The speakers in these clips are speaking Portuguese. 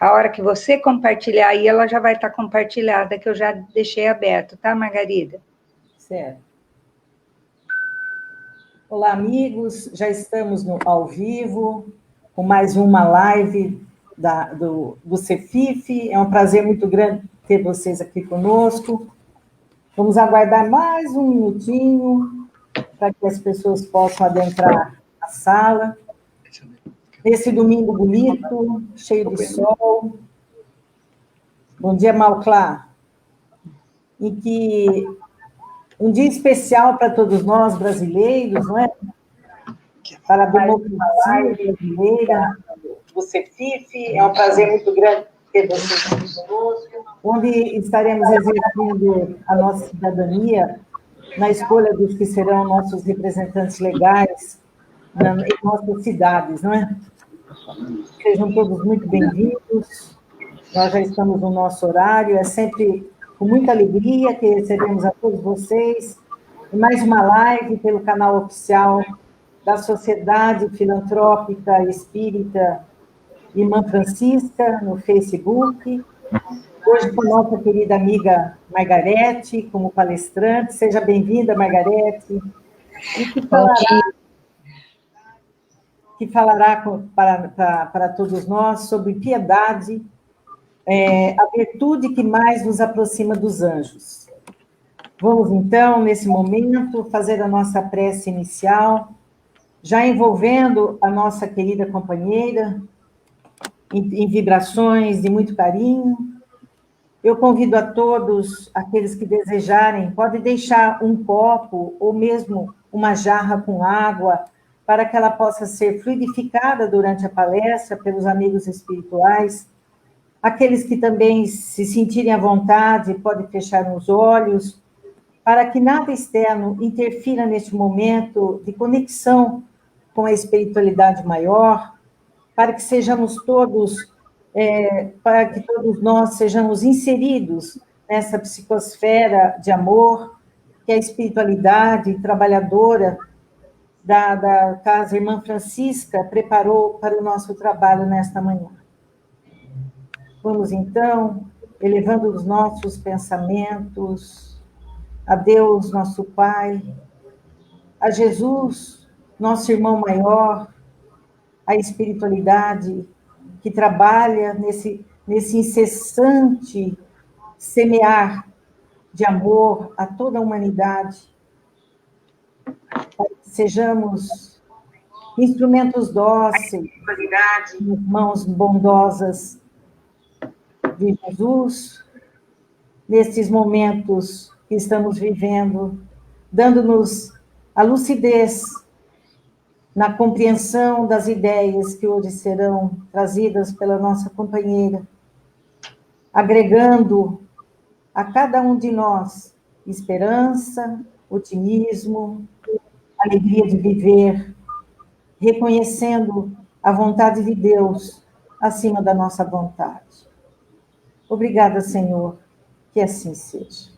A hora que você compartilhar aí, ela já vai estar compartilhada, que eu já deixei aberto, tá, Margarida? Certo. Olá, amigos, já estamos ao vivo, com mais uma live do Cefif. É um prazer muito grande ter vocês aqui conosco. Vamos aguardar mais um minutinho para que as pessoas possam adentrar a sala. Nesse domingo bonito, cheio de sol. Bom dia, Malclá. Em que um dia especial para todos nós brasileiros, não é? Para a democracia brasileira, do Cefif. É um prazer muito grande ter vocês aqui conosco, onde estaremos exercendo a nossa cidadania na escolha dos que serão nossos representantes legais em nossas cidades, não é? Sejam todos muito bem-vindos. Nós já estamos no nosso horário. É sempre com muita alegria que recebemos a todos vocês em mais uma live pelo canal oficial da Sociedade Filantrópica Espírita Irmã Francisca, no Facebook. Hoje com a nossa querida amiga Margarete, como palestrante. Seja bem-vinda, Margarete. E que falará para todos nós sobre piedade, a virtude que mais nos aproxima dos anjos. Vamos, então, nesse momento, fazer a nossa prece inicial, já envolvendo a nossa querida companheira em vibrações de muito carinho. Eu convido a todos, aqueles que desejarem, podem deixar um copo ou mesmo uma jarra com água para que ela possa ser fluidificada durante a palestra pelos amigos espirituais. Aqueles que também se sentirem à vontade podem fechar os olhos para que nada externo interfira neste momento de conexão com a espiritualidade maior, para que sejamos todos, para que todos nós sejamos inseridos nessa psicosfera de amor que a espiritualidade trabalhadora da Casa Irmã Francisca preparou para o nosso trabalho nesta manhã. Vamos, então, elevando os nossos pensamentos a Deus, nosso Pai, a Jesus, nosso irmão maior, a espiritualidade que trabalha nesse incessante semear de amor a toda a humanidade, para que sejamos instrumentos dóceis, mãos bondosas de Jesus, nesses momentos que estamos vivendo, dando-nos a lucidez na compreensão das ideias que hoje serão trazidas pela nossa companheira, agregando a cada um de nós esperança, otimismo, alegria de viver, reconhecendo a vontade de Deus acima da nossa vontade. Obrigada, Senhor, que assim seja.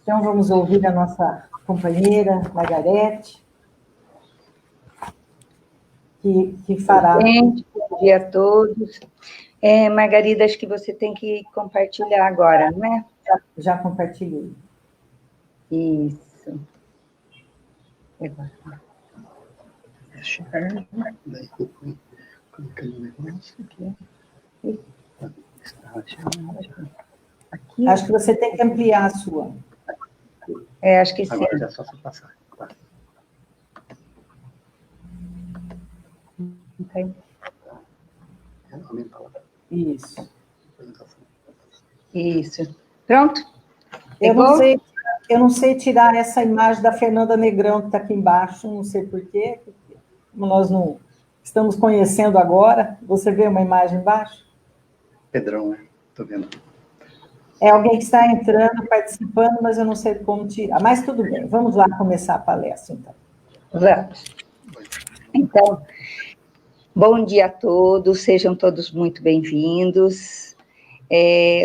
Então, vamos ouvir a nossa companheira, Margarete, que fará... Gente, bom dia a todos. Margarida, acho que você tem que compartilhar agora, não é? Já compartilhei. Isso. Agora. Aqui. Acho que você tem que ampliar a sua. Acho que sim. Agora já é só você passar. Tá. Okay. Isso. Isso. Pronto? Eu não sei tirar essa imagem da Fernanda Negrão que está aqui embaixo, não sei porquê. Nós não estamos conhecendo agora. Você vê uma imagem embaixo? Pedrão, né? Estou vendo. É alguém que está entrando, participando, mas eu não sei como tirar. Mas tudo bem, vamos lá começar a palestra, então. Vamos. Então, bom dia a todos, sejam todos muito bem-vindos.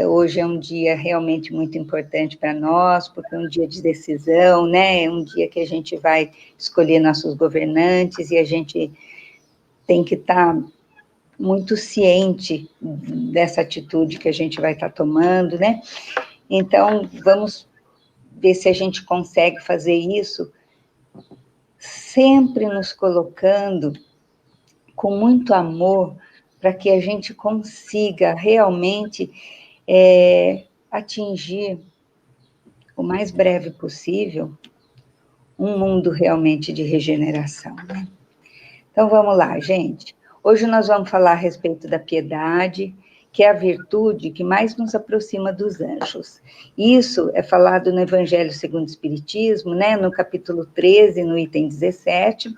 Hoje é um dia realmente muito importante para nós, porque é um dia de decisão, né? É um dia que a gente vai escolher nossos governantes e a gente tem que estar muito ciente dessa atitude que a gente vai estar tomando, né? Então, vamos ver se a gente consegue fazer isso, sempre nos colocando com muito amor, para que a gente consiga realmente atingir o mais breve possível um mundo realmente de regeneração, né? Então, vamos lá, gente. Hoje nós vamos falar a respeito da piedade, que é a virtude que mais nos aproxima dos anjos. Isso é falado no Evangelho segundo o Espiritismo, né, no capítulo 13, no item 17,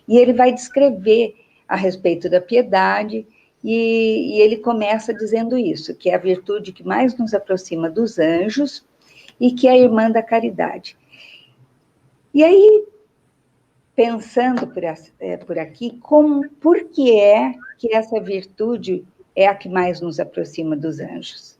e ele vai descrever a respeito da piedade, e ele começa dizendo isso, que é a virtude que mais nos aproxima dos anjos, e que é a irmã da caridade. E aí, pensando por aqui, por que é que essa virtude é a que mais nos aproxima dos anjos?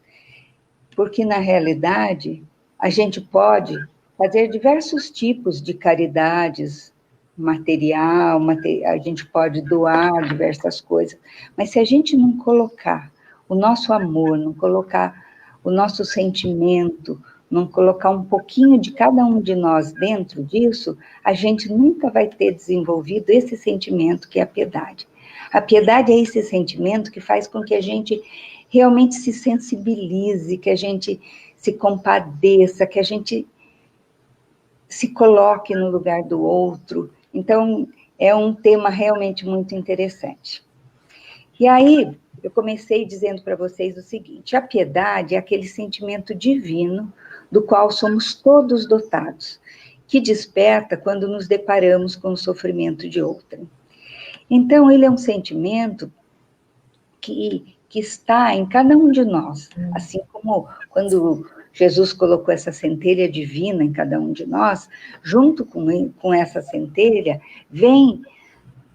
Porque, na realidade, a gente pode fazer diversos tipos de caridades material, a gente pode doar diversas coisas, mas se a gente não colocar o nosso amor, não colocar o nosso sentimento, não colocar um pouquinho de cada um de nós dentro disso, a gente nunca vai ter desenvolvido esse sentimento que é a piedade. A piedade é esse sentimento que faz com que a gente realmente se sensibilize, que a gente se compadeça, que a gente se coloque no lugar do outro. Então, é um tema realmente muito interessante. E aí, eu comecei dizendo para vocês o seguinte: a piedade é aquele sentimento divino do qual somos todos dotados, que desperta quando nos deparamos com o sofrimento de outrem. Então, ele é um sentimento que está em cada um de nós, assim como quando Jesus colocou essa centelha divina em cada um de nós, junto com essa centelha, vem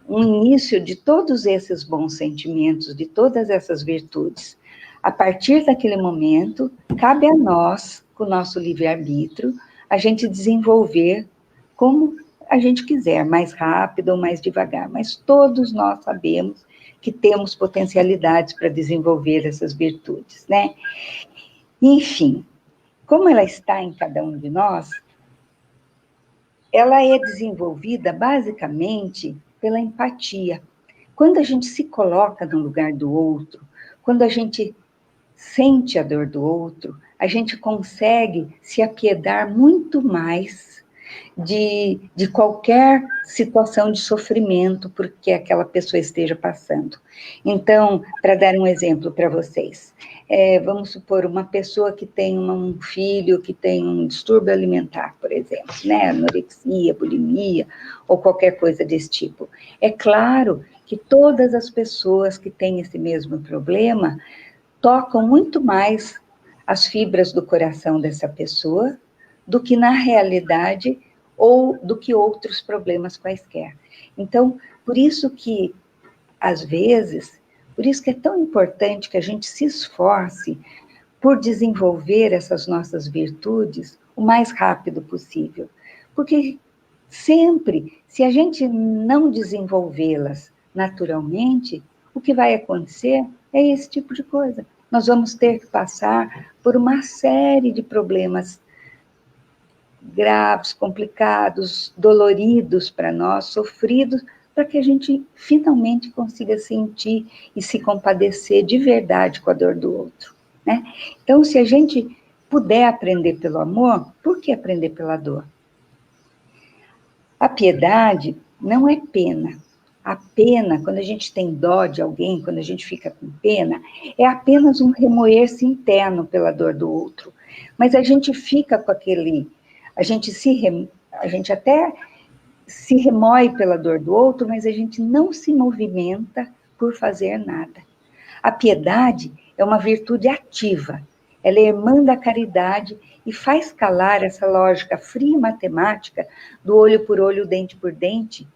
um início de todos esses bons sentimentos, de todas essas virtudes. A partir daquele momento, cabe a nós, com o nosso livre-arbítrio, a gente desenvolver como a gente quiser, mais rápido ou mais devagar, mas todos nós sabemos que temos potencialidades para desenvolver essas virtudes, né? Enfim, como ela está em cada um de nós, ela é desenvolvida basicamente pela empatia. Quando a gente se coloca no lugar do outro, quando a gente sente a dor do outro, a gente consegue se apiedar muito mais de qualquer situação de sofrimento porque aquela pessoa esteja passando. Então, para dar um exemplo para vocês, vamos supor uma pessoa que tem um filho que tem um distúrbio alimentar, por exemplo, né, anorexia, bulimia, ou qualquer coisa desse tipo. É claro que todas as pessoas que têm esse mesmo problema tocam muito mais as fibras do coração dessa pessoa do que na realidade ou do que outros problemas quaisquer. Então, por isso que, às vezes, por isso que é tão importante que a gente se esforce por desenvolver essas nossas virtudes o mais rápido possível. Porque sempre, se a gente não desenvolvê-las naturalmente, o que vai acontecer é esse tipo de coisa. Nós vamos ter que passar por uma série de problemas graves, complicados, doloridos para nós, sofridos, para que a gente finalmente consiga sentir e se compadecer de verdade com a dor do outro, né? Então, se a gente puder aprender pelo amor, por que aprender pela dor? A piedade não é pena. A pena, quando a gente tem dó de alguém, quando a gente fica com pena, é apenas um remoer-se interno pela dor do outro. Mas a gente fica com aquele... A gente até se remói pela dor do outro, mas a gente não se movimenta por fazer nada. A piedade é uma virtude ativa. Ela é irmã da caridade e faz calar essa lógica fria e matemática do olho por olho, dente por dente,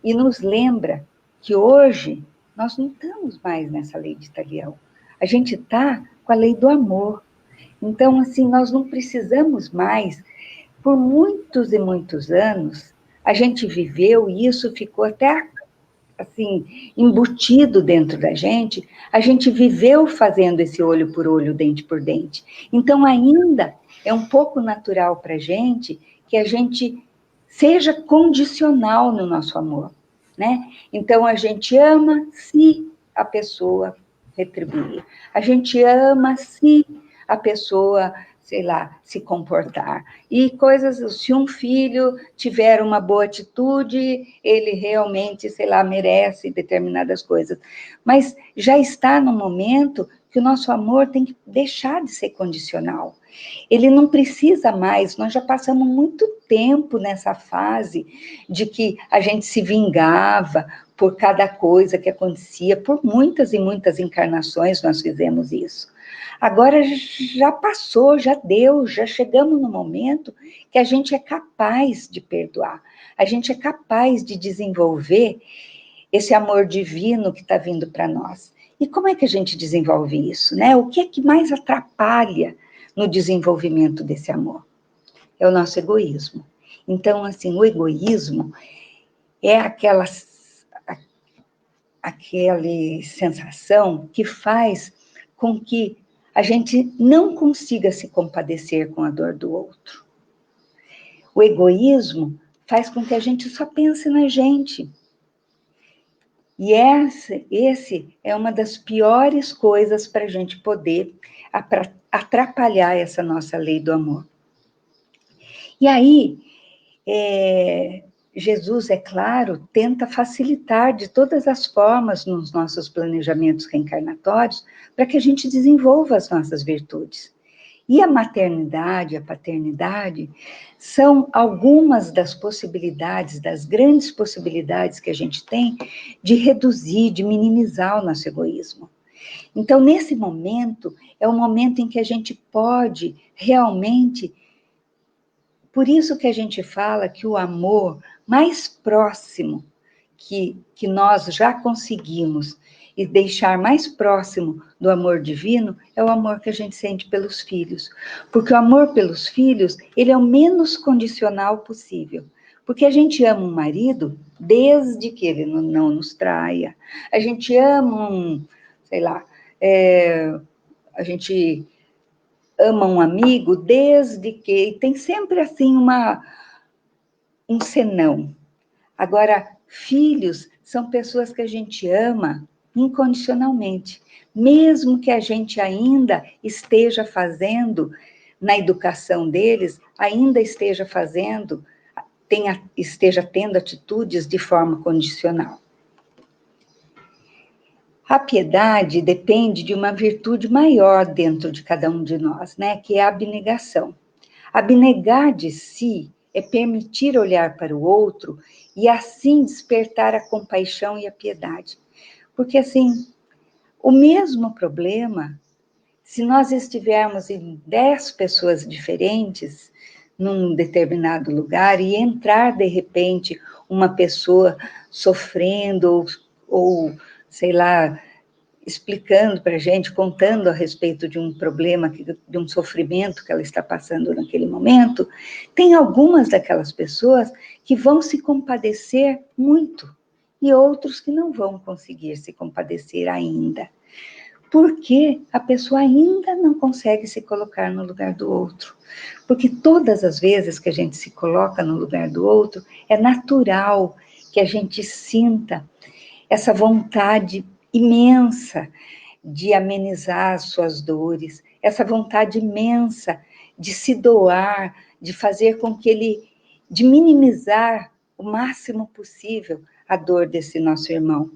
e nos lembra que hoje nós não estamos mais nessa lei de Talião. A gente está com a lei do amor. Então, assim, nós não precisamos mais, por muitos e muitos anos, a gente viveu, e isso ficou até assim, embutido dentro da gente, a gente viveu fazendo esse olho por olho, dente por dente. Então, ainda é um pouco natural para a gente que a gente seja condicional no nosso amor, né? Então, a gente ama se a pessoa retribuir. A gente ama se a pessoa, sei lá, se comportar. E coisas, se um filho tiver uma boa atitude, ele realmente, sei lá, merece determinadas coisas. Mas já está no momento que o nosso amor tem que deixar de ser condicional. Ele não precisa mais, nós já passamos muito tempo nessa fase de que a gente se vingava por cada coisa que acontecia, por muitas e muitas encarnações nós fizemos isso. Agora já passou, já deu, já chegamos no momento que a gente é capaz de perdoar, a gente é capaz de desenvolver esse amor divino que está vindo para nós. E como é que a gente desenvolve isso, né? O que é que mais atrapalha no desenvolvimento desse amor? É o nosso egoísmo. Então, assim, o egoísmo é aquela sensação que faz com que a gente não consiga se compadecer com a dor do outro. O egoísmo faz com que a gente só pense na gente. E esse é uma das piores coisas para a gente poder atrapalhar essa nossa lei do amor. E aí, Jesus, é claro, tenta facilitar de todas as formas nos nossos planejamentos reencarnatórios para que a gente desenvolva as nossas virtudes. E a maternidade, a paternidade, são algumas das possibilidades, das grandes possibilidades que a gente tem de reduzir, de minimizar o nosso egoísmo. Então, nesse momento, é o momento em que a gente pode realmente... Por isso que a gente fala que o amor mais próximo que nós já conseguimos e deixar mais próximo do amor divino é o amor que a gente sente pelos filhos. Porque o amor pelos filhos, ele é o menos condicional possível. Porque a gente ama um marido desde que ele não nos traia. A gente ama sei lá, a gente ama um amigo desde que... E tem sempre, assim, um senão. Agora, filhos são pessoas que a gente ama incondicionalmente, mesmo que a gente ainda esteja fazendo, na educação deles, ainda esteja fazendo, esteja tendo atitudes de forma condicional. A piedade depende de uma virtude maior dentro de cada um de nós, né? Que é a abnegação. Abnegar de si é permitir olhar para o outro e assim despertar a compaixão e a piedade. Porque, assim, o mesmo problema, se nós estivermos em 10 pessoas diferentes num determinado lugar e entrar, de repente, uma pessoa sofrendo ou sei lá, explicando para a gente, contando a respeito de um problema, de um sofrimento que ela está passando naquele momento, tem algumas daquelas pessoas que vão se compadecer muito, e outros que não vão conseguir se compadecer ainda, porque a pessoa ainda não consegue se colocar no lugar do outro. Porque todas as vezes que a gente se coloca no lugar do outro, é natural que a gente sinta essa vontade imensa de amenizar as suas dores, essa vontade imensa de se doar, de fazer com que de minimizar o máximo possível a dor desse nosso irmão.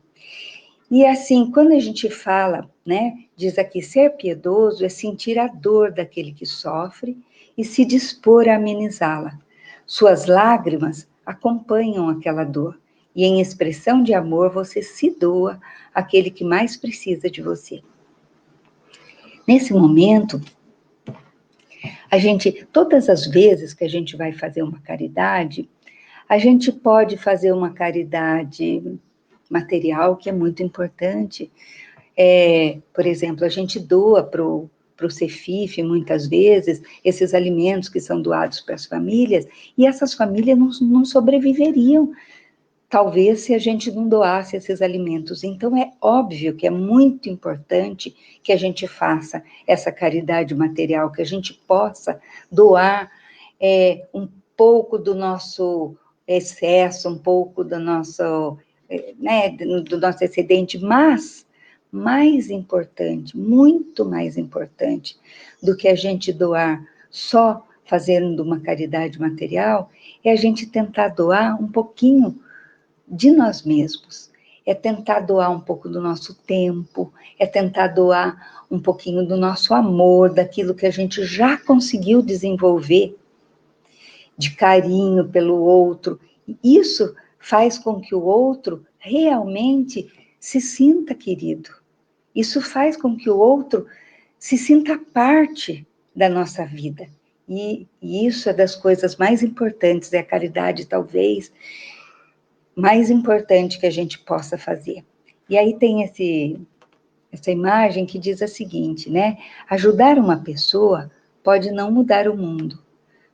E assim, quando a gente fala, né, diz aqui, ser piedoso é sentir a dor daquele que sofre e se dispor a amenizá-la. Suas lágrimas acompanham aquela dor. E em expressão de amor, você se doa àquele que mais precisa de você. Nesse momento, todas as vezes que a gente vai fazer uma caridade, a gente pode fazer uma caridade material, que é muito importante. Por exemplo, a gente doa para o Cefif, muitas vezes, esses alimentos que são doados para as famílias, e essas famílias não sobreviveriam talvez se a gente não doasse esses alimentos. Então, é óbvio que é muito importante que a gente faça essa caridade material, que a gente possa doar um pouco do nosso excesso, um pouco do nosso, do nosso excedente, mas mais importante, muito mais importante do que a gente doar só fazendo uma caridade material, é a gente tentar doar um pouquinho de nós mesmos, é tentar doar um pouco do nosso tempo, é tentar doar um pouquinho do nosso amor, daquilo que a gente já conseguiu desenvolver, de carinho pelo outro. Isso faz com que o outro realmente se sinta querido. Isso faz com que o outro se sinta parte da nossa vida. E isso é das coisas mais importantes, é a caridade, talvez, mais importante que a gente possa fazer. E aí tem essa imagem que diz a seguinte, né? Ajudar uma pessoa pode não mudar o mundo,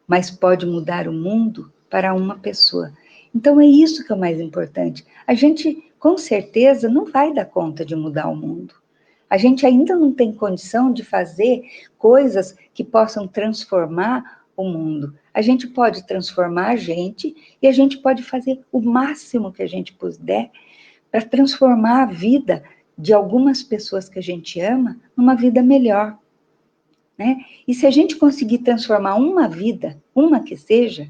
mas pode mudar o mundo para uma pessoa. Então é isso que é o mais importante. A gente, com certeza, não vai dar conta de mudar o mundo. A gente ainda não tem condição de fazer coisas que possam transformar o mundo. A gente pode transformar a gente e a gente pode fazer o máximo que a gente puder para transformar a vida de algumas pessoas que a gente ama numa vida melhor, né? E se a gente conseguir transformar uma vida, uma que seja,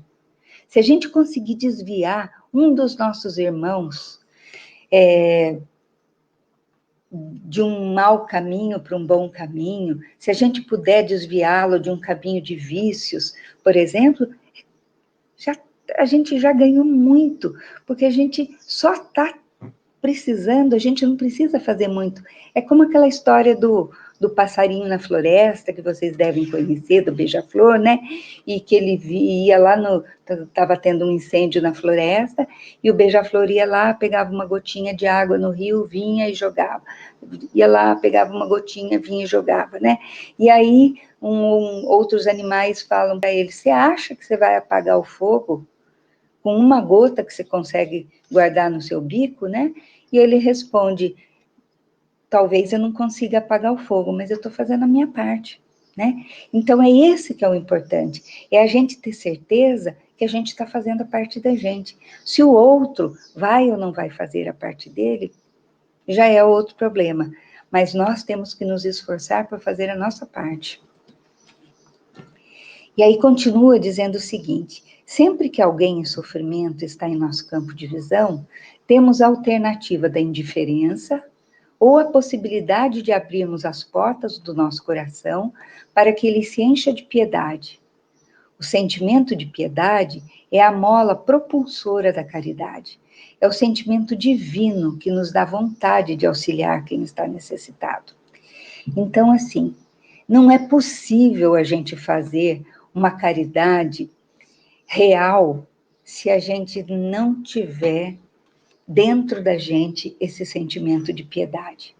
se a gente conseguir desviar um dos nossos irmãos de um mau caminho para um bom caminho, se a gente puder desviá-lo de um caminho de vícios, por exemplo, a gente já ganhou muito, porque a gente só está precisando, a gente não precisa fazer muito. É como aquela história do passarinho na floresta, que vocês devem conhecer, do beija-flor, né? E que ele ia lá, estava tendo um incêndio na floresta, e o beija-flor ia lá, pegava uma gotinha de água no rio, vinha e jogava. Ia lá, pegava uma gotinha, vinha e jogava, né? E aí, outros animais falam para ele, você acha que você vai apagar o fogo com uma gota que você consegue guardar no seu bico, né? E ele responde, talvez eu não consiga apagar o fogo, mas eu estou fazendo a minha parte, né? Então, é esse que é o importante, é a gente ter certeza que a gente está fazendo a parte da gente. Se o outro vai ou não vai fazer a parte dele, já é outro problema, mas nós temos que nos esforçar para fazer a nossa parte. E aí continua dizendo o seguinte, sempre que alguém em sofrimento está em nosso campo de visão, temos a alternativa da indiferença ou a possibilidade de abrirmos as portas do nosso coração para que ele se encha de piedade. O sentimento de piedade é a mola propulsora da caridade. É o sentimento divino que nos dá vontade de auxiliar quem está necessitado. Então, assim, não é possível a gente fazer uma caridade real se a gente não tiver dentro da gente esse sentimento de piedade.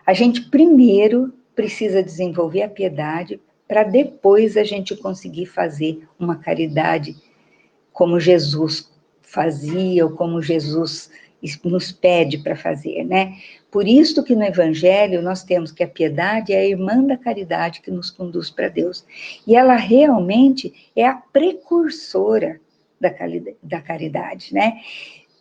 A gente primeiro precisa desenvolver a piedade para depois a gente conseguir fazer uma caridade como Jesus fazia ou como Jesus nos pede para fazer, né? Por isso que no Evangelho nós temos que a piedade é a irmã da caridade que nos conduz para Deus. E ela realmente é a precursora da caridade, né?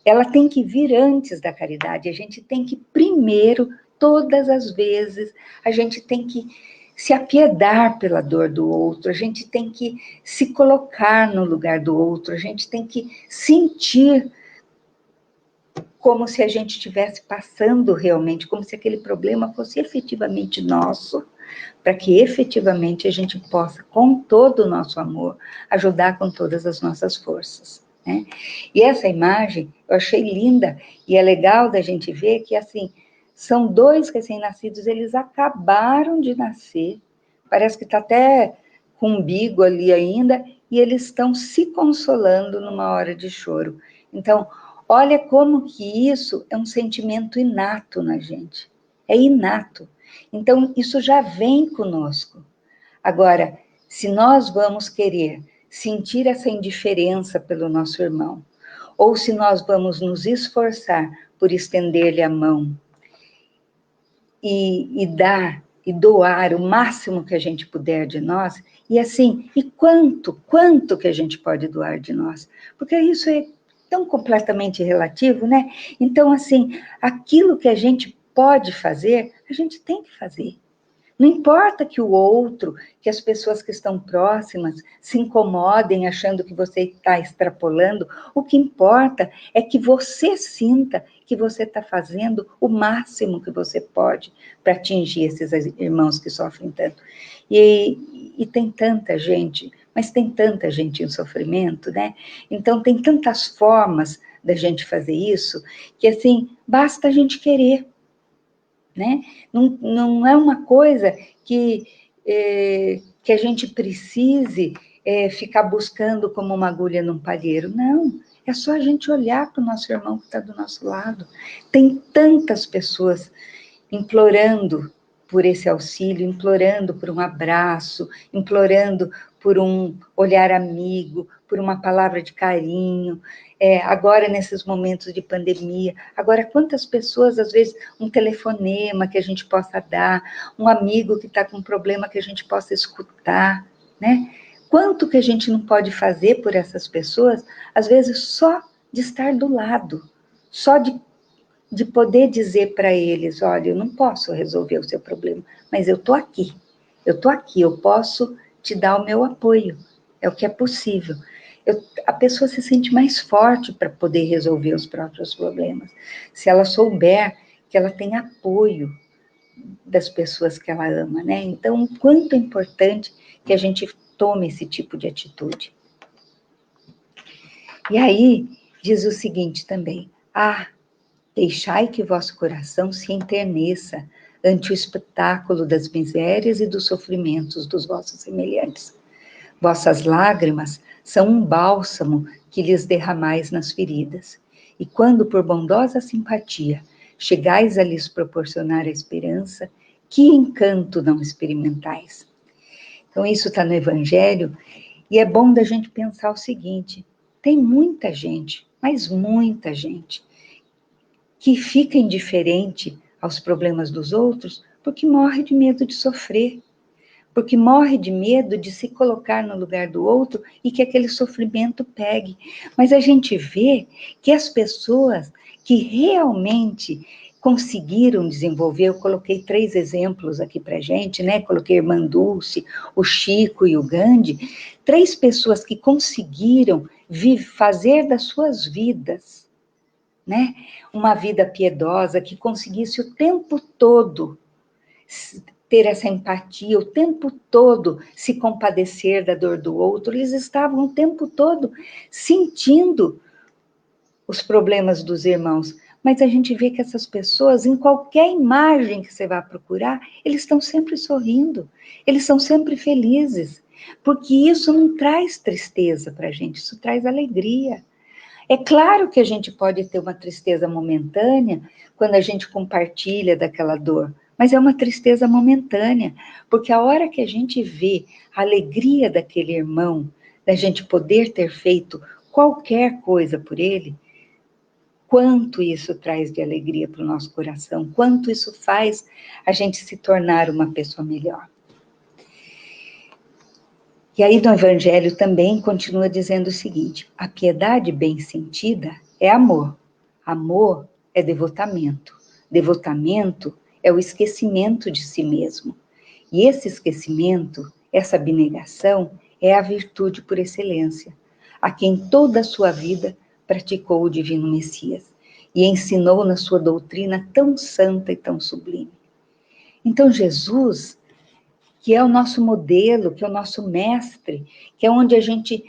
Ela tem que vir antes da caridade, a gente tem que primeiro, todas as vezes, a gente tem que se apiedar pela dor do outro, a gente tem que se colocar no lugar do outro, a gente tem que sentir como se a gente estivesse passando realmente, como se aquele problema fosse efetivamente nosso, para que efetivamente a gente possa, com todo o nosso amor, ajudar com todas as nossas forças, né? E essa imagem eu achei linda, e é legal da gente ver que, assim, são dois recém-nascidos, eles acabaram de nascer, parece que está até com um umbigo ali ainda, e eles estão se consolando numa hora de choro. Então, olha como que isso é um sentimento inato na gente. É inato. Então, isso já vem conosco. Agora, se nós vamos querer sentir essa indiferença pelo nosso irmão, ou se nós vamos nos esforçar por estender-lhe a mão e dar e doar o máximo que a gente puder de nós, e assim, e quanto que a gente pode doar de nós? Porque isso é tão completamente relativo, né? Então, assim, aquilo que a gente pode fazer, a gente tem que fazer. Não importa que o outro, que as pessoas que estão próximas se incomodem achando que você está extrapolando, o que importa é que você sinta que você está fazendo o máximo que você pode para atingir esses irmãos que sofrem tanto. E tem tanta gente, mas tem tanta gente em sofrimento, né? Então tem tantas formas da gente fazer isso, que assim, basta a gente querer. Né? Não é uma coisa que a gente precise ficar buscando como uma agulha num palheiro. Não, é só a gente olhar para o nosso irmão que está do nosso lado. Tem tantas pessoas implorando por esse auxílio, implorando por um abraço, implorando por um olhar amigo, por uma palavra de carinho, agora nesses momentos de pandemia, agora quantas pessoas, às vezes, um telefonema que a gente possa dar, um amigo que está com um problema que a gente possa escutar, né? Quanto que a gente não pode fazer por essas pessoas, às vezes só de estar do lado, só de poder dizer para eles, olha, eu não posso resolver o seu problema, mas eu estou aqui, eu posso te dar o meu apoio, é o que é possível. A pessoa se sente mais forte para poder resolver os próprios problemas, se ela souber que ela tem apoio das pessoas que ela ama, né? Então, o quanto é importante que a gente tome esse tipo de atitude. E aí, diz o seguinte também, deixai que vosso coração se enterneça ante o espetáculo das misérias e dos sofrimentos dos vossos semelhantes. Vossas lágrimas são um bálsamo que lhes derramais nas feridas. E quando, por bondosa simpatia, chegais a lhes proporcionar a esperança, que encanto não experimentais? Então, isso está no Evangelho, e é bom da gente pensar o seguinte, tem muita gente, mas muita gente, que fica indiferente aos problemas dos outros porque morre de medo de sofrer, porque morre de medo de se colocar no lugar do outro e que aquele sofrimento pegue. Mas a gente vê que as pessoas que realmente conseguiram desenvolver, eu coloquei 3 exemplos aqui para gente, né? Coloquei a irmã Dulce, o Chico e o Gandhi, 3 pessoas que conseguiram fazer das suas vidas, né? Uma vida piedosa, que conseguisse o tempo todo ter essa empatia, o tempo todo se compadecer da dor do outro, eles estavam o tempo todo sentindo os problemas dos irmãos, mas a gente vê que essas pessoas, em qualquer imagem que você vá procurar, eles estão sempre sorrindo, eles são sempre felizes, porque isso não traz tristeza para a gente, isso traz alegria. É claro que a gente pode ter uma tristeza momentânea quando a gente compartilha daquela dor, mas é uma tristeza momentânea, porque a hora que a gente vê a alegria daquele irmão, da gente poder ter feito qualquer coisa por ele, quanto isso traz de alegria para o nosso coração, quanto isso faz a gente se tornar uma pessoa melhor. E aí no Evangelho também continua dizendo o seguinte, a piedade bem sentida é amor, amor é devotamento, devotamento é o esquecimento de si mesmo. E esse esquecimento, essa abnegação, é a virtude por excelência, a quem toda a sua vida praticou o divino Messias e ensinou na sua doutrina tão santa e tão sublime. Então Jesus, que é o nosso modelo, que é o nosso mestre, que é onde a gente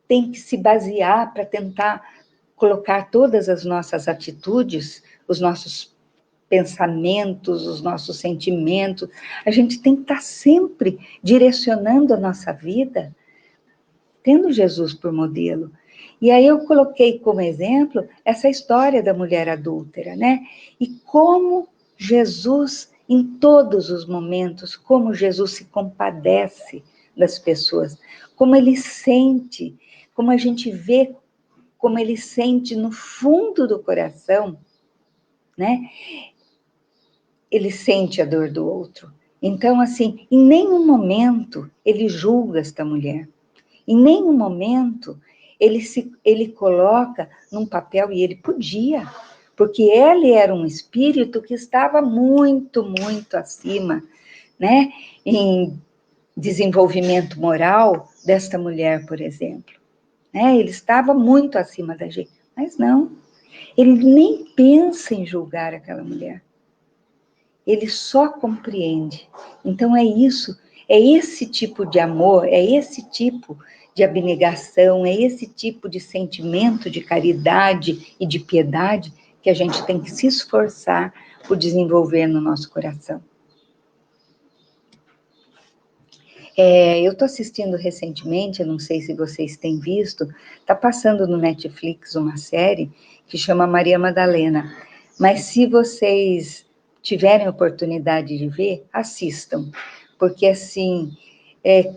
tem que se basear para tentar colocar todas as nossas atitudes, os nossos pensamentos, os nossos sentimentos, a gente tem que estar sempre direcionando a nossa vida, tendo Jesus por modelo. E aí eu coloquei como exemplo essa história da mulher adúltera, né? E como Jesus, em todos os momentos, como Jesus se compadece das pessoas, como ele sente, como a gente vê como ele sente no fundo do coração, né? Ele sente a dor do outro. Então, assim, em nenhum momento ele julga esta mulher. Em nenhum momento ele coloca num papel, e ele podia, porque ele era um espírito que estava muito, muito acima, né? Em desenvolvimento moral desta mulher, por exemplo. Né? Ele estava muito acima da gente, mas não. Ele nem pensa em julgar aquela mulher. Ele só compreende. Então é isso, é esse tipo de amor, é esse tipo de abnegação, é esse tipo de sentimento de caridade e de piedade que a gente tem que se esforçar por desenvolver no nosso coração. Eu estou assistindo recentemente, eu não sei se vocês têm visto, está passando no Netflix uma série que chama Maria Madalena. Mas se vocês tiverem oportunidade de ver, assistam. Porque assim,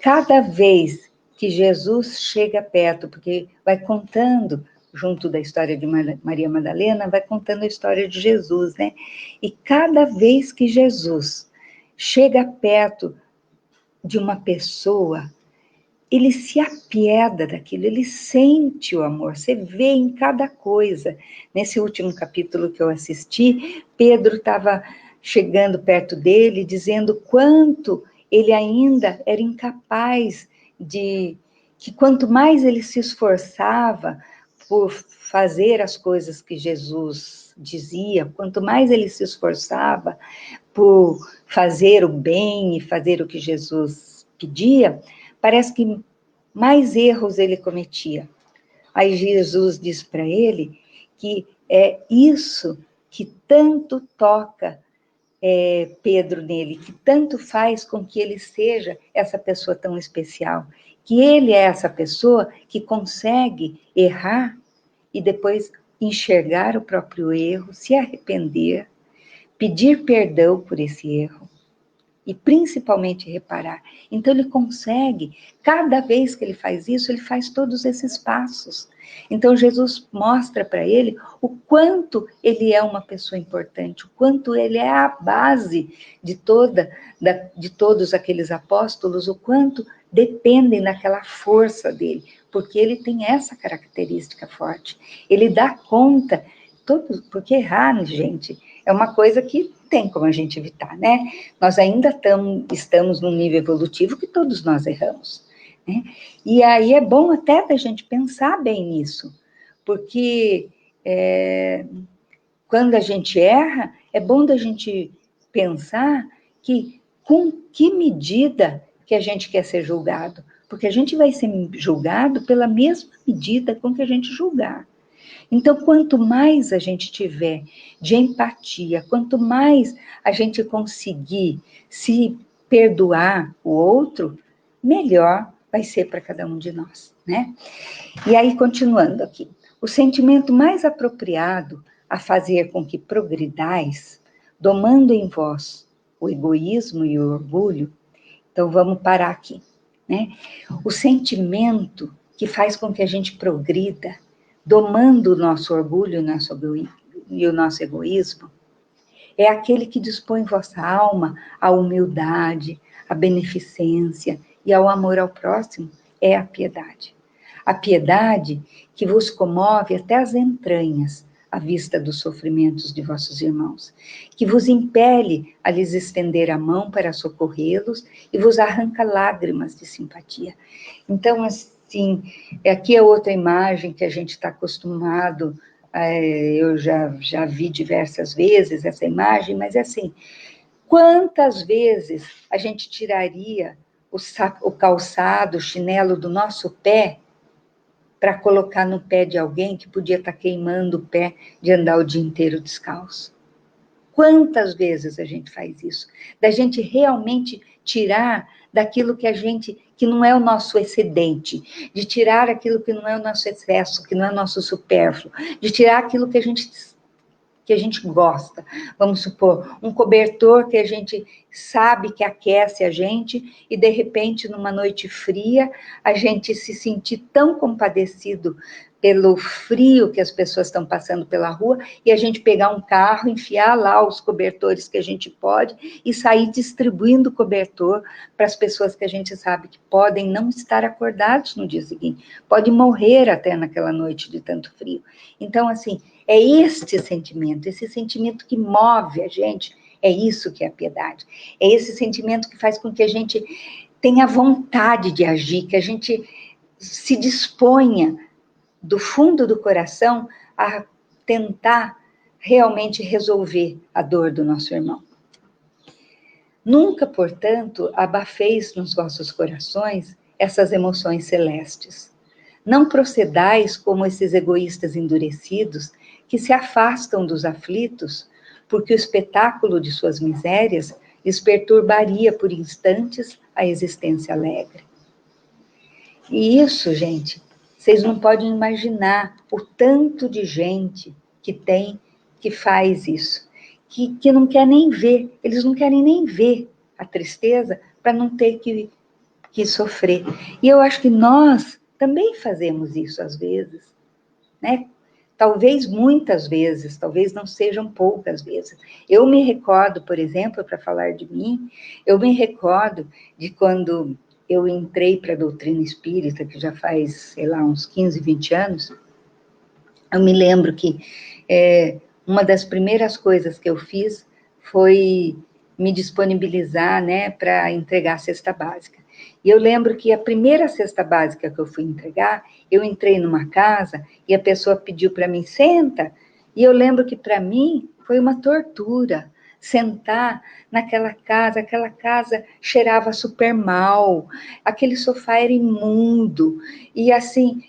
cada vez que Jesus chega perto, porque vai contando, junto da história de Maria Madalena, vai contando a história de Jesus, né? E cada vez que Jesus chega perto de uma pessoa, ele se apieda daquilo, ele sente o amor, você vê em cada coisa. Nesse último capítulo que eu assisti, Pedro estava chegando perto dele, dizendo quanto ele ainda era incapaz que quanto mais ele se esforçava por fazer as coisas que Jesus dizia, quanto mais ele se esforçava por fazer o bem e fazer o que Jesus pedia, parece que mais erros ele cometia. Aí Jesus diz para ele que é isso que tanto toca Pedro nele, que tanto faz com que ele seja essa pessoa tão especial, que ele é essa pessoa que consegue errar e depois enxergar o próprio erro, se arrepender, pedir perdão por esse erro e principalmente reparar. Então ele consegue, cada vez que ele faz isso, ele faz todos esses passos. Então Jesus mostra para ele o quanto ele é uma pessoa importante, o quanto ele é a base de todos aqueles apóstolos, o quanto dependem daquela força dele, porque ele tem essa característica forte. Ele dá conta, porque errar, gente, é uma coisa que tem como a gente evitar, né? Nós ainda estamos num nível evolutivo que todos nós erramos, né? E aí é bom até da gente pensar bem nisso, porque quando a gente erra, é bom da gente pensar que com que medida que a gente quer ser julgado, porque a gente vai ser julgado pela mesma medida com que a gente julgar. Então, quanto mais a gente tiver de empatia, quanto mais a gente conseguir se perdoar o outro, melhor vai ser para cada um de nós, né? E aí, continuando aqui, o sentimento mais apropriado a fazer com que progridais, domando em vós o egoísmo e o orgulho, então vamos parar aqui, né? O sentimento que faz com que a gente progrida, domando o nosso orgulho e o nosso egoísmo, é aquele que dispõe vossa alma à humildade, à beneficência e ao amor ao próximo, é a piedade. A piedade que vos comove até as entranhas, à vista dos sofrimentos de vossos irmãos, que vos impele a lhes estender a mão para socorrê-los e vos arranca lágrimas de simpatia. Então, assim, aqui é outra imagem que a gente está acostumado, eu já vi diversas vezes essa imagem, mas é assim, quantas vezes a gente tiraria o calçado, o chinelo do nosso pé para colocar no pé de alguém que podia estar queimando o pé de andar o dia inteiro descalço? Quantas vezes a gente faz isso? Da gente realmente tirar daquilo que não é o nosso excedente, de tirar aquilo que não é o nosso excesso, que não é o nosso supérfluo, de tirar aquilo que a gente gosta. Vamos supor, um cobertor que a gente sabe que aquece a gente e, de repente, numa noite fria, a gente se sentir tão compadecido pelo frio que as pessoas estão passando pela rua, e a gente pegar um carro, enfiar lá os cobertores que a gente pode, e sair distribuindo cobertor para as pessoas que a gente sabe que podem não estar acordados no dia seguinte, podem morrer até naquela noite de tanto frio. Então, assim, é este sentimento, esse sentimento que move a gente, é isso que é a piedade. É esse sentimento que faz com que a gente tenha vontade de agir, que a gente se disponha do fundo do coração a tentar realmente resolver a dor do nosso irmão. Nunca, portanto, abafeis nos vossos corações essas emoções celestes. Não procedais como esses egoístas endurecidos que se afastam dos aflitos, porque o espetáculo de suas misérias lhes perturbaria por instantes a existência alegre. E isso, gente, vocês não podem imaginar o tanto de gente que tem, que faz isso, que não quer nem ver, eles não querem nem ver a tristeza para não ter que sofrer. E eu acho que nós também fazemos isso às vezes, né? Talvez muitas vezes, talvez não sejam poucas vezes. Eu me recordo, por exemplo, para falar de mim, eu me recordo de quando eu entrei para a doutrina espírita, que já faz, sei lá, uns 15, 20 anos, eu me lembro que uma das primeiras coisas que eu fiz foi me disponibilizar, né, para entregar a cesta básica. E eu lembro que a primeira cesta básica que eu fui entregar, eu entrei numa casa e a pessoa pediu para mim, senta. E eu lembro que para mim foi uma tortura sentar naquela casa, aquela casa cheirava super mal, aquele sofá era imundo, e assim,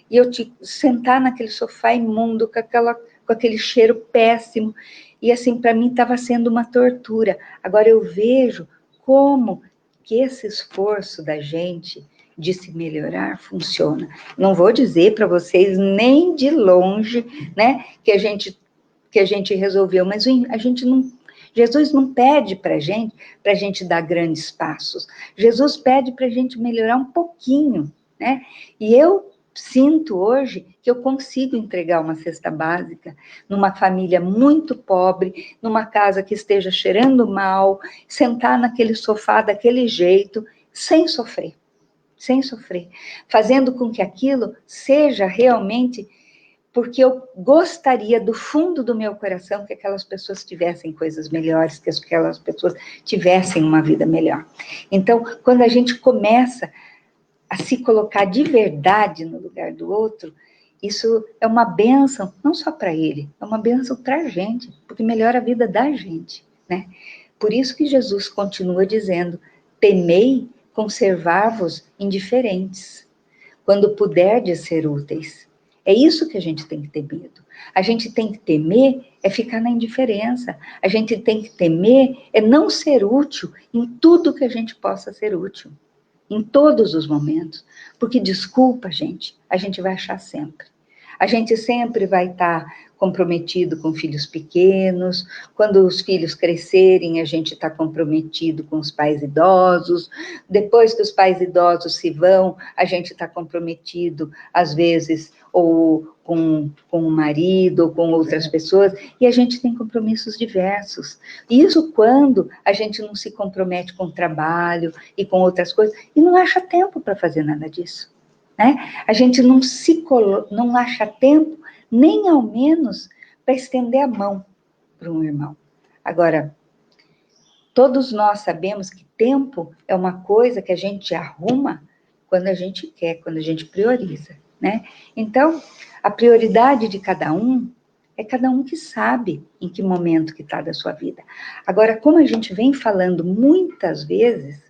sentar naquele sofá imundo, com aquele cheiro péssimo, e assim, para mim estava sendo uma tortura. Agora eu vejo como que esse esforço da gente de se melhorar funciona. Não vou dizer para vocês nem de longe, né, que a gente resolveu, mas a gente não. Jesus não pede para a gente dar grandes passos. Jesus pede para a gente melhorar um pouquinho, né? E eu sinto hoje que eu consigo entregar uma cesta básica numa família muito pobre, numa casa que esteja cheirando mal, sentar naquele sofá daquele jeito, sem sofrer, fazendo com que aquilo seja realmente porque eu gostaria do fundo do meu coração que aquelas pessoas tivessem coisas melhores, que aquelas pessoas tivessem uma vida melhor. Então, quando a gente começa a se colocar de verdade no lugar do outro, isso é uma bênção, não só para ele, é uma bênção para a gente, porque melhora a vida da gente, né? Por isso que Jesus continua dizendo, temei conservar-vos indiferentes, quando puderdes ser úteis. É isso que a gente tem que ter medo. A gente tem que temer é ficar na indiferença. A gente tem que temer é não ser útil em tudo que a gente possa ser útil. Em todos os momentos. Porque, desculpa, gente, a gente vai achar sempre. A gente sempre vai estar comprometido com filhos pequenos, quando os filhos crescerem, a gente está comprometido com os pais idosos, depois que os pais idosos se vão, a gente está comprometido, às vezes, ou com o marido, ou com outras pessoas, e a gente tem compromissos diversos. Isso quando a gente não se compromete com o trabalho e com outras coisas, e não acha tempo para fazer nada disso. Né? A gente não acha tempo, nem ao menos para estender a mão para um irmão. Agora, todos nós sabemos que tempo é uma coisa que a gente arruma quando a gente quer, quando a gente prioriza, né? Então, a prioridade de cada um é cada um que sabe em que momento que está da sua vida. Agora, como a gente vem falando muitas vezes,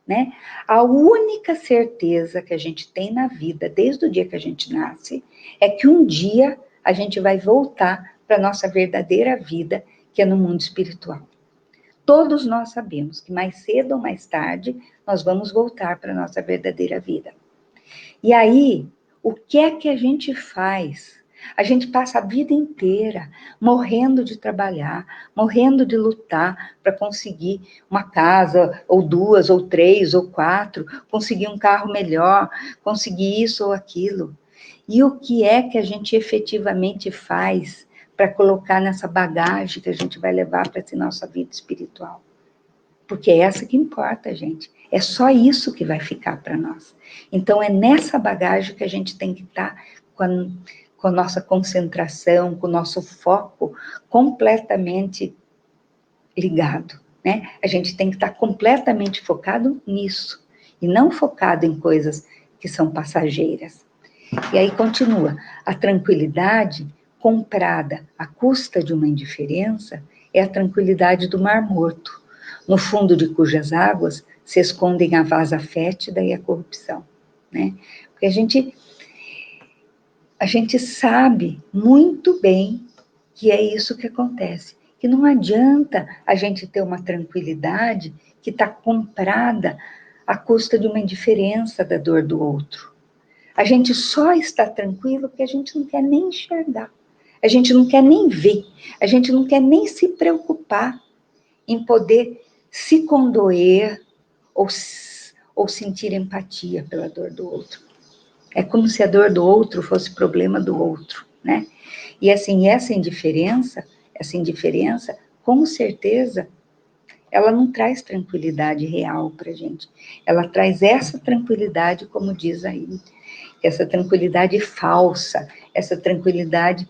né? A única certeza que a gente tem na vida, desde o dia que a gente nasce, é que um dia a gente vai voltar para a nossa verdadeira vida, que é no mundo espiritual. Todos nós sabemos que mais cedo ou mais tarde nós vamos voltar para a nossa verdadeira vida. E aí, o que é que a gente faz? A gente passa a vida inteira morrendo de trabalhar, morrendo de lutar para conseguir uma casa, ou duas, ou três, ou quatro, conseguir um carro melhor, conseguir isso ou aquilo. E o que é que a gente efetivamente faz para colocar nessa bagagem que a gente vai levar para essa nossa vida espiritual? Porque é essa que importa, gente. É só isso que vai ficar para nós. Então, é nessa bagagem que a gente tem que estar com a nossa concentração, com o nosso foco completamente ligado, né? A gente tem que estar completamente focado nisso, e não focado em coisas que são passageiras. E aí continua, a tranquilidade comprada à custa de uma indiferença é a tranquilidade do Mar Morto, no fundo de cujas águas se escondem a vasa fétida e a corrupção, né? Porque a gente sabe muito bem que é isso que acontece, que não adianta a gente ter uma tranquilidade que está comprada à custa de uma indiferença da dor do outro. A gente só está tranquilo porque a gente não quer nem enxergar, a gente não quer nem ver, a gente não quer nem se preocupar em poder se condoer ou sentir empatia pela dor do outro. É como se a dor do outro fosse problema do outro, né? E assim, essa indiferença, com certeza, ela não traz tranquilidade real para a gente. Ela traz essa tranquilidade, como diz aí, essa tranquilidade falsa, essa tranquilidade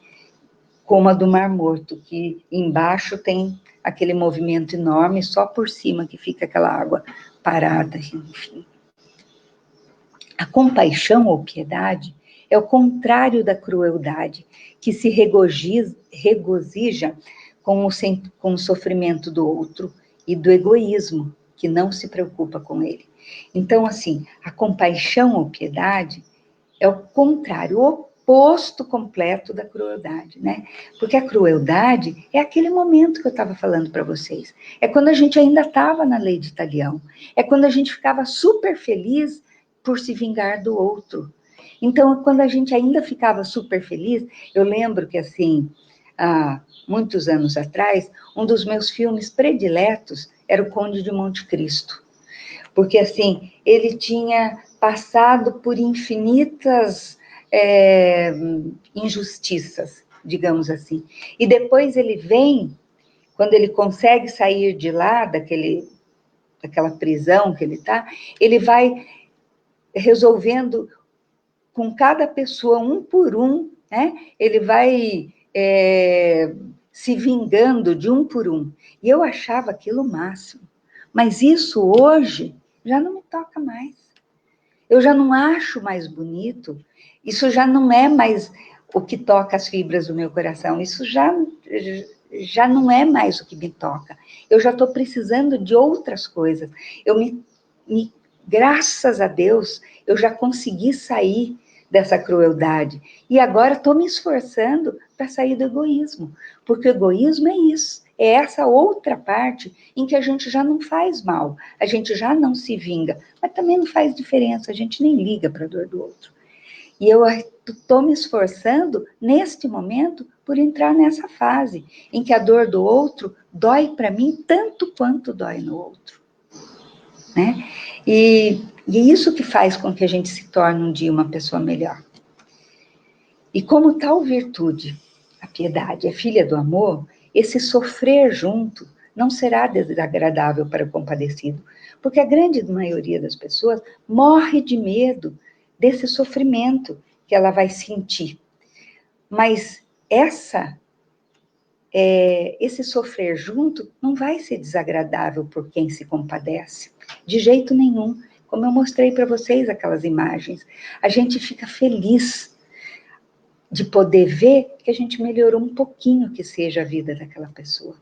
como a do Mar Morto, que embaixo tem aquele movimento enorme, só por cima que fica aquela água parada, enfim. A compaixão ou piedade é o contrário da crueldade, que se regozija com o sofrimento do outro, e do egoísmo, que não se preocupa com ele. Então, assim, a compaixão ou piedade é o contrário, o oposto completo da crueldade, né? Porque a crueldade é aquele momento que eu estava falando para vocês. É quando a gente ainda estava na lei de Talião. É quando a gente ficava super feliz por se vingar do outro. Então, quando a gente ainda ficava super feliz, eu lembro que, assim, há muitos anos atrás, um dos meus filmes prediletos era O Conde de Monte Cristo. Porque, assim, ele tinha passado por infinitas injustiças, digamos assim. E depois ele vem, quando ele consegue sair de lá, daquela prisão que ele está, ele vai resolvendo com cada pessoa, um por um, né? Ele vai se vingando de um por um. E eu achava aquilo o máximo. Mas isso hoje já não me toca mais. Eu já não acho mais bonito. Isso já não é mais o que toca as fibras do meu coração. Isso já não é mais o que me toca. Eu já estou precisando de outras coisas. Graças a Deus, eu já consegui sair dessa crueldade. E agora estou me esforçando para sair do egoísmo. Porque o egoísmo é isso. É essa outra parte em que a gente já não faz mal, a gente já não se vinga, mas também não faz diferença, a gente nem liga para a dor do outro. E eu estou me esforçando, neste momento, por entrar nessa fase, em que a dor do outro dói para mim tanto quanto dói no outro. Né? E é isso que faz com que a gente se torne um dia uma pessoa melhor. E como tal virtude, a piedade, é filha do amor, esse sofrer junto não será desagradável para o compadecido, porque a grande maioria das pessoas morre de medo desse sofrimento que ela vai sentir. Mas esse sofrer junto não vai ser desagradável por quem se compadece, de jeito nenhum. Como eu mostrei para vocês aquelas imagens, a gente fica feliz de poder ver que a gente melhorou um pouquinho que seja a vida daquela pessoa.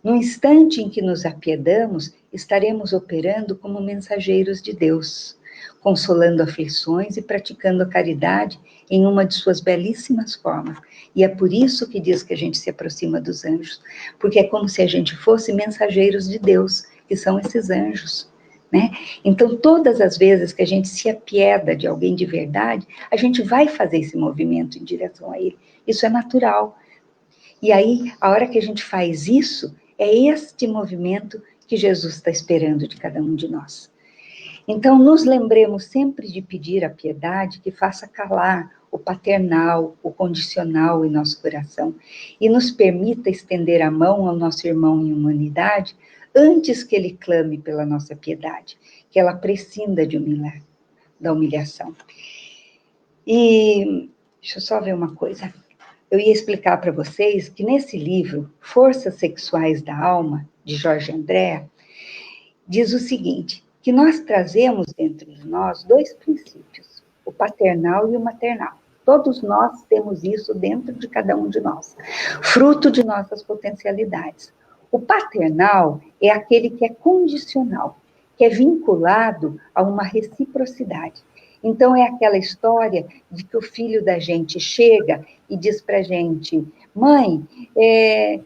No instante em que nos apiedamos, estaremos operando como mensageiros de Deus, consolando aflições e praticando a caridade em uma de suas belíssimas formas. E é por isso que diz que a gente se aproxima dos anjos, porque é como se a gente fosse mensageiros de Deus, que são esses anjos. Né? Então, todas as vezes que a gente se apieda de alguém de verdade, a gente vai fazer esse movimento em direção a ele. Isso é natural. E aí, a hora que a gente faz isso, é este movimento que Jesus está esperando de cada um de nós. Então, nos lembremos sempre de pedir a piedade que faça calar o paternal, o condicional em nosso coração, e nos permita estender a mão ao nosso irmão em humanidade, antes que ele clame pela nossa piedade, que ela prescinda da humilhação. E deixa eu só ver uma coisa. Eu ia explicar para vocês que nesse livro, Forças Sexuais da Alma, de Jorge André, diz o seguinte, que nós trazemos dentro de nós dois princípios, o paternal e o maternal. Todos nós temos isso dentro de cada um de nós, fruto de nossas potencialidades. O paternal é aquele que é condicional, que é vinculado a uma reciprocidade. Então, é aquela história de que o filho da gente chega e diz para a gente, mãe,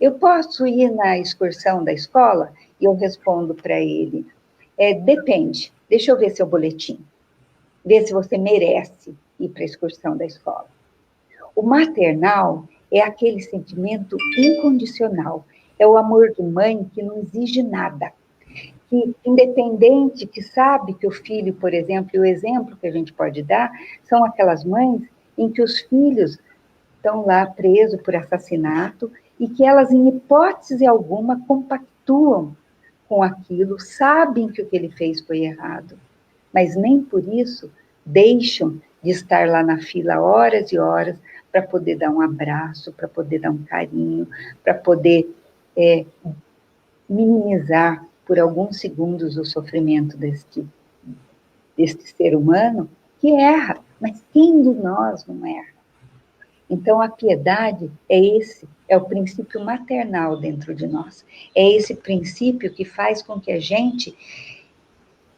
eu posso ir na excursão da escola? E eu respondo para ele, depende, deixa eu ver seu boletim, ver se você merece ir para a excursão da escola. O maternal é aquele sentimento incondicional, é o amor de mãe que não exige nada, que independente, que sabe que o filho, por exemplo, e o exemplo que a gente pode dar, são aquelas mães em que os filhos estão lá presos por assassinato e que elas, em hipótese alguma, compactuam com aquilo, sabem que o que ele fez foi errado, mas nem por isso deixam de estar lá na fila horas e horas para poder dar um abraço, para poder dar um carinho, para poder minimizar por alguns segundos o sofrimento deste ser humano que erra, mas quem de nós não erra? Então, a piedade é o princípio maternal dentro de nós. É esse princípio que faz com que a gente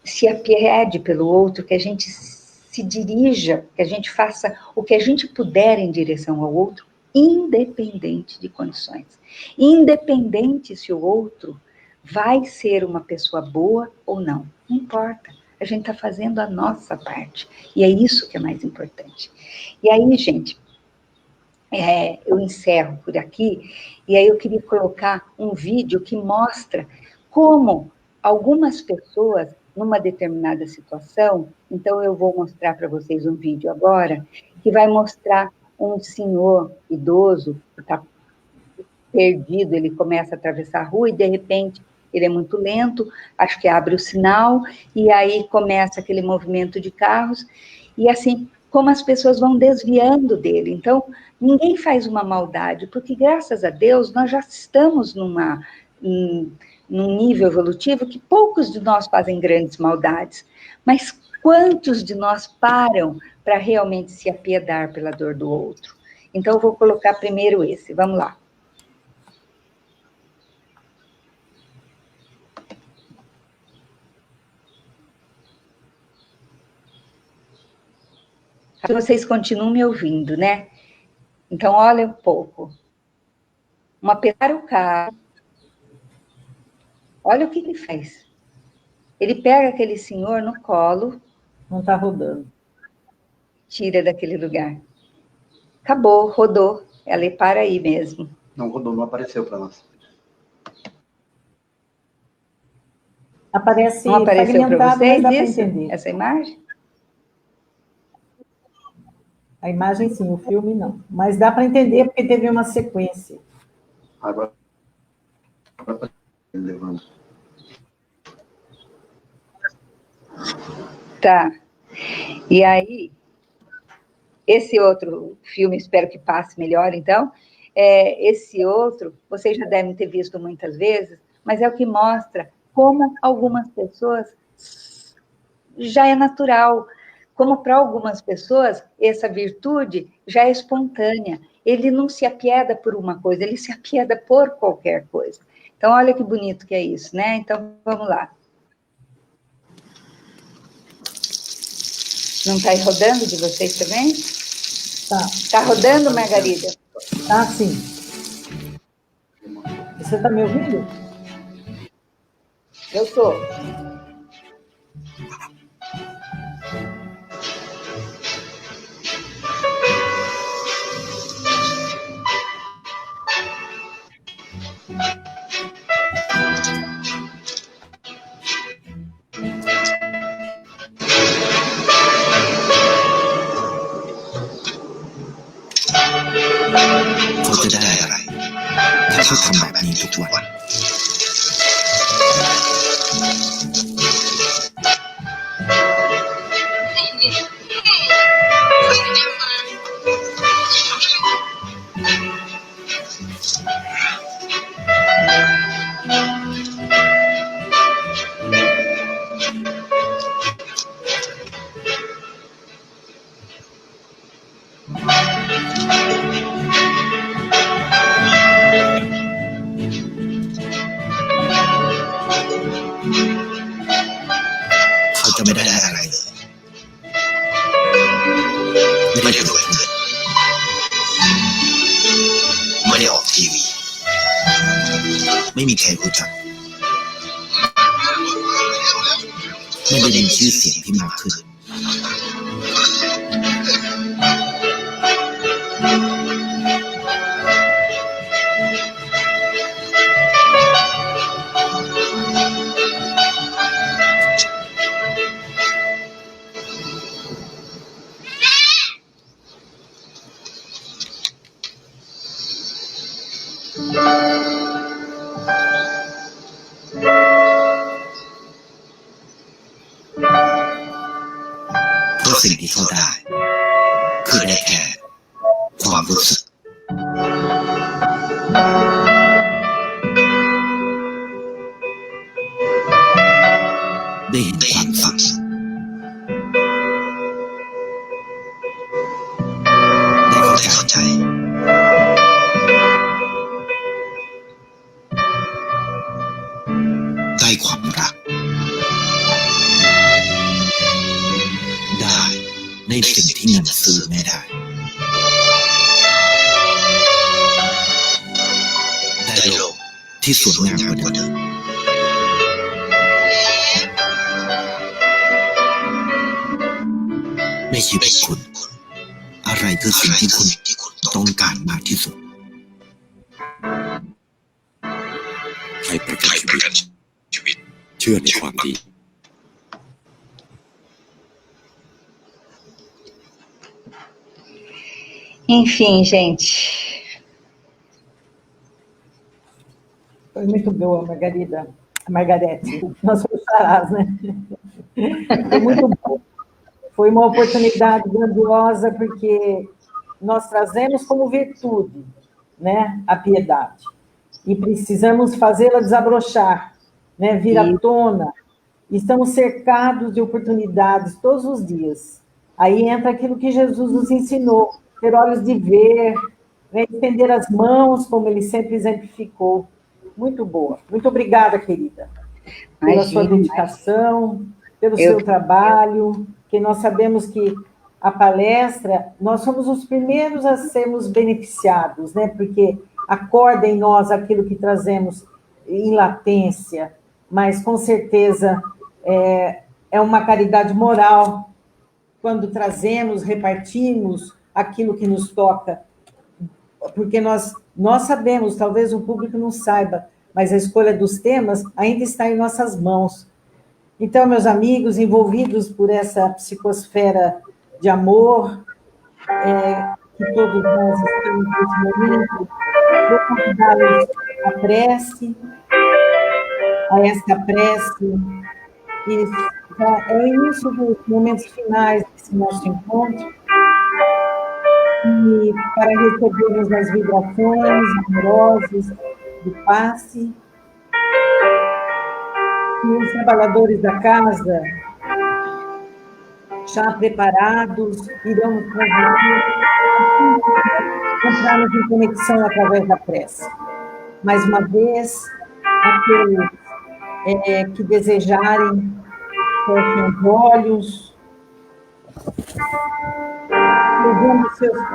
se apiede pelo outro, que a gente se dirija, que a gente faça o que a gente puder em direção ao outro, independente de condições. Independente se o outro vai ser uma pessoa boa ou não. Não importa. A gente está fazendo a nossa parte. E é isso que é mais importante. E aí, gente, eu encerro por aqui, e aí eu queria colocar um vídeo que mostra como algumas pessoas, numa determinada situação, então eu vou mostrar para vocês um vídeo agora, que vai mostrar um senhor idoso, que está perdido, ele começa a atravessar a rua, e de repente ele é muito lento, acho que abre o sinal, e aí começa aquele movimento de carros, e assim, como as pessoas vão desviando dele. Então, ninguém faz uma maldade, porque graças a Deus nós já estamos num nível evolutivo que poucos de nós fazem grandes maldades, mas quantos de nós param para realmente se apiedar pela dor do outro? Então, eu vou colocar primeiro esse, vamos lá. Vocês continuam me ouvindo, né? Então, olha um pouco. Para o carro. Olha o que ele faz. Ele pega aquele senhor no colo. Não está rodando. Tira daquele lugar. Acabou, rodou. Ela para aí mesmo. Não rodou, não apareceu para nós. Aparece não apareceu para vocês isso? Essa imagem? A imagem sim, o filme não. Mas dá para entender porque teve uma sequência. Agora levando. Tá. E aí, esse outro filme, espero que passe melhor, então, esse outro, vocês já devem ter visto muitas vezes, mas é o que mostra como algumas pessoas já é natural, como para algumas pessoas essa virtude já é espontânea. Ele não se apieda por uma coisa, ele se apieda por qualquer coisa. Então, olha que bonito que é isso, né? Então, vamos lá. Não está rodando de vocês também? Tá. Está rodando, Margarida? Tá, sim. Você está me ouvindo? Eu estou. เขาทำแบบนี้ทุกวันเขาจะไม่ได้อะไรเลยไม่ได้รวยเงินไม่ได้ออกทีวีไม่มีใครรู้จักไม่ได้มีชื่อเสียงที่มากขึ้นเพราะสิ่งที่เขาได้คือได้แค่ความรู้สึกได้เห็นความฝันได้เข้าใจได้ความรักได้ในสิ่งที่เงินซื้อไม่ได้ได้โลกที่สวยงามกว่าเดิมในชีวิตคุณอะไรคือสิ่งที่คุณต้องการมากที่สุดให้ประกันชีวิตเชื่อในความดี Enfim, gente. Foi muito boa, Margarete. Nós somos charás, né? Foi muito bom. Foi uma oportunidade grandiosa, porque nós trazemos como virtude, né, a piedade. E precisamos fazê-la desabrochar, né, vir à tona. Estamos cercados de oportunidades todos os dias. Aí entra aquilo que Jesus nos ensinou, ter olhos de ver, né, estender as mãos, como ele sempre exemplificou. Muito boa. Muito obrigada, querida, pela sua dedicação, pelo seu trabalho, que nós sabemos que a palestra, nós somos os primeiros a sermos beneficiados, né? Porque acorda em nós aquilo que trazemos em latência, mas com certeza é uma caridade moral quando trazemos, repartimos aquilo que nos toca, porque nós sabemos, talvez o público não saiba, mas a escolha dos temas ainda está em nossas mãos. Então, meus amigos, envolvidos por essa psicosfera de amor, que todos nós estamos nesse momento, vou convidá-los à prece, a esta prece, que já é o início dos momentos finais desse nosso encontro, e para recebermos as vibrações amorosas do passe, e os trabalhadores da casa, já preparados, irão nos conduzir, entrarmos em conexão através da prece. Mais uma vez, aqueles que desejarem, fechem os olhos, levando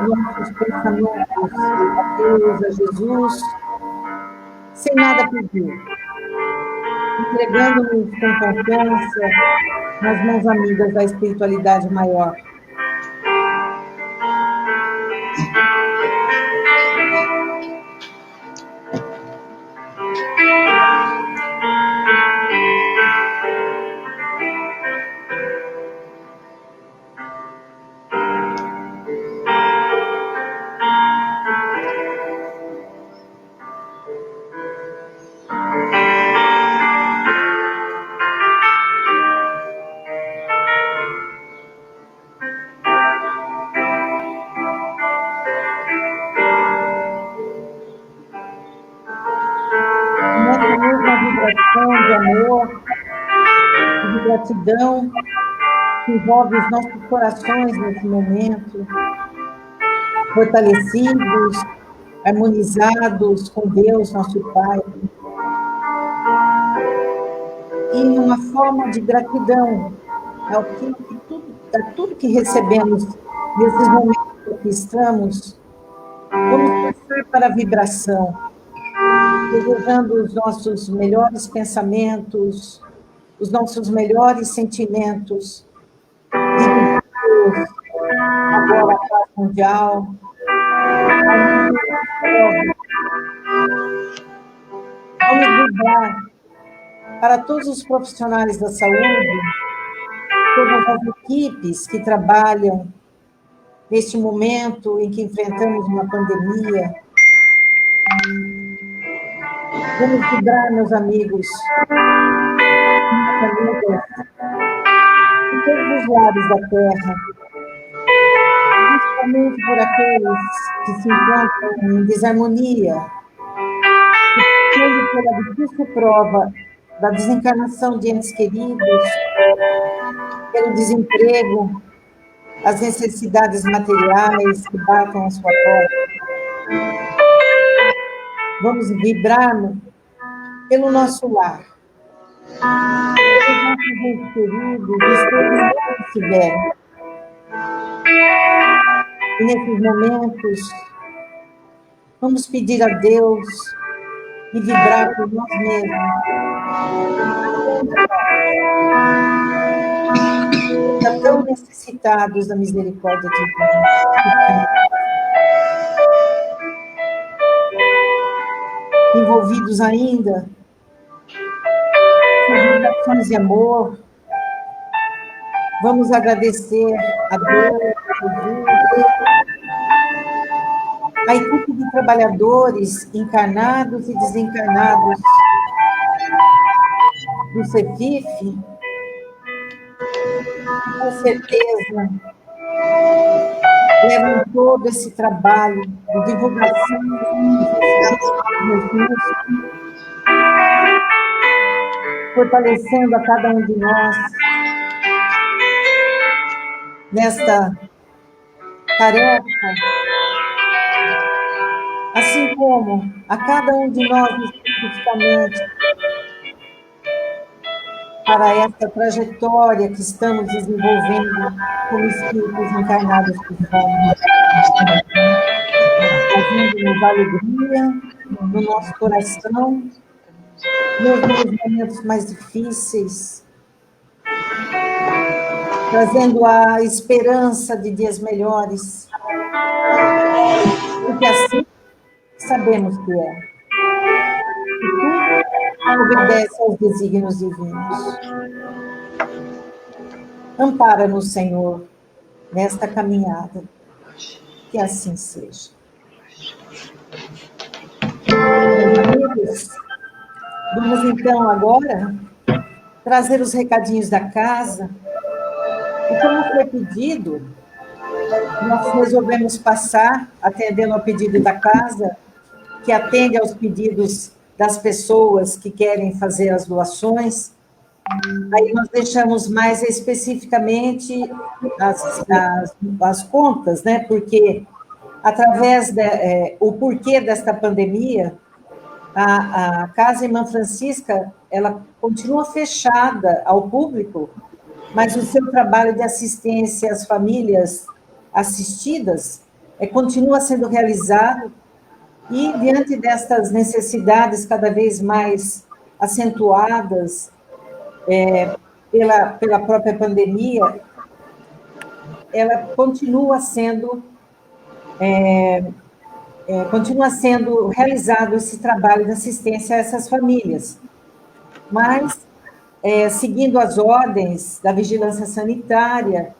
nossos pensamentos a Deus, a Jesus, sem nada pedir, entregando-nos com confiança nas mãos amigas da espiritualidade maior. gratidão que envolve os nossos corações nesse momento, fortalecidos, harmonizados com Deus, nosso Pai. E uma forma de gratidão a tudo que recebemos nesses momentos que estamos, vamos passar para a vibração, desejando os nossos melhores pensamentos, os nossos melhores sentimentos, de Deus, agora a paz mundial, vamos vibrar para todos os profissionais da saúde, todas as equipes que trabalham neste momento em que enfrentamos uma pandemia. Vamos vibrar, meus amigos, minhas amigas, de todos os lados da Terra, principalmente por aqueles que se encontram em desarmonia, passando pela difícil prova da desencarnação de entes queridos, pelo desemprego, as necessidades materiais que batem à sua porta. Vamos vibrar pelo nosso lar, pelos nossos entes queridos, estejam onde estiverem. E nesses momentos, vamos pedir a Deus e vibrar por nós mesmos. Ainda tão necessitados da misericórdia de Deus. Envolvidos ainda em vibrações de amor, vamos agradecer a Deus, a equipe de trabalhadores encarnados e desencarnados do CEFIF, com certeza levam todo esse trabalho de divulgação dos recursos, fortalecendo a cada um de nós nesta tarefa, assim como a cada um de nós especificamente para essa trajetória que estamos desenvolvendo como espíritos encarnados que somos, trazendo-nos alegria no nosso coração, nos momentos mais difíceis, trazendo a esperança de dias melhores, porque assim sabemos que é. E tudo obedece aos desígnios divinos. Ampara-nos, Senhor, nesta caminhada, que assim seja. Meus amigos, vamos então agora trazer os recadinhos da casa. E como foi pedido, nós resolvemos passar, atendendo ao pedido da casa, que atende aos pedidos das pessoas que querem fazer as doações. Aí nós deixamos mais especificamente as contas, né? Porque através o porquê desta pandemia, a Casa Irmã Francisca, ela continua fechada ao público, mas o seu trabalho de assistência às famílias assistidas continua sendo realizado, e diante destas necessidades cada vez mais acentuadas pela própria pandemia, ela continua sendo realizado esse trabalho de assistência a essas famílias, mas seguindo as ordens da vigilância sanitária,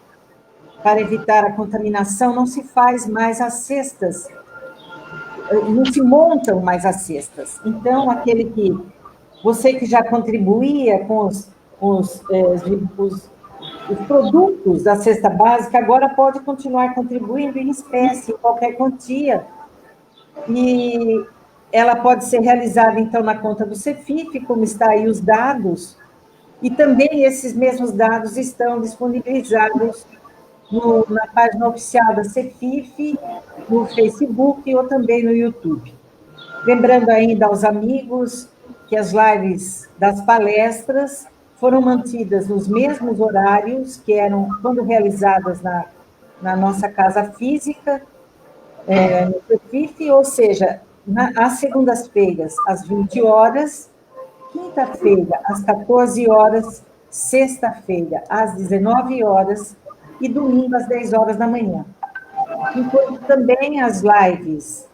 para evitar a contaminação, não se faz mais as cestas, não se montam mais as cestas. Então, você que já contribuía com os produtos da cesta básica, agora pode continuar contribuindo em espécie, em qualquer quantia, e ela pode ser realizada, então, na conta do CEFIF, como está aí os dados, E também esses mesmos dados estão disponibilizados na página oficial da CEFIF, no Facebook ou também no YouTube. Lembrando ainda aos amigos que as lives das palestras foram mantidas nos mesmos horários que eram quando realizadas na nossa casa física, no CEFIF, ou seja, às segundas-feiras, às 20 horas, quinta-feira, às 14 horas, sexta-feira, às 19 horas e domingo, às 10 horas da manhã. Enquanto também as lives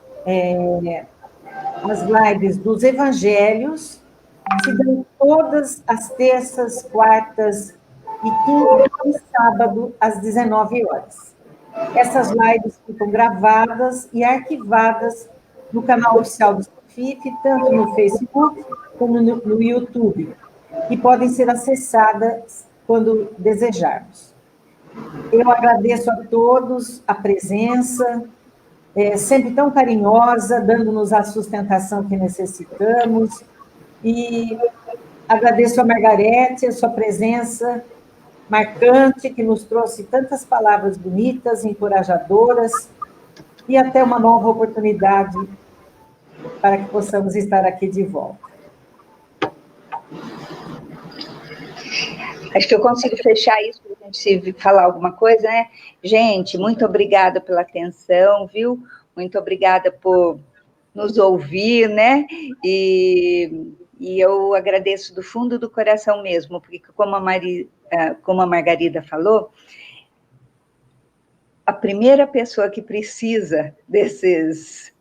dos evangelhos se dão todas as terças, quartas e quintas e sábado, às 19 horas. Essas lives ficam gravadas e arquivadas no canal oficial do CEFIF, tanto no Facebook como no YouTube, e podem ser acessadas quando desejarmos. Eu agradeço a todos a presença, sempre tão carinhosa, dando-nos a sustentação que necessitamos, e agradeço a Margarete, a sua presença marcante, que nos trouxe tantas palavras bonitas, encorajadoras, e até uma nova oportunidade para que possamos estar aqui de volta. Acho que eu consigo fechar isso para a gente falar alguma coisa, né? Gente, muito obrigada pela atenção, viu? Muito obrigada por nos ouvir, né? E eu agradeço do fundo do coração mesmo, porque como a Margarida falou, a primeira pessoa que precisa desse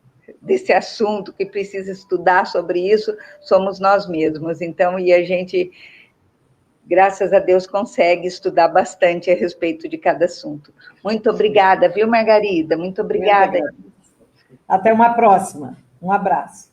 assunto, que precisa estudar sobre isso, somos nós mesmos. Então, e a gente, graças a Deus, consegue estudar bastante a respeito de cada assunto. Muito obrigada, viu, Margarida? Muito obrigada. Até uma próxima. Um abraço.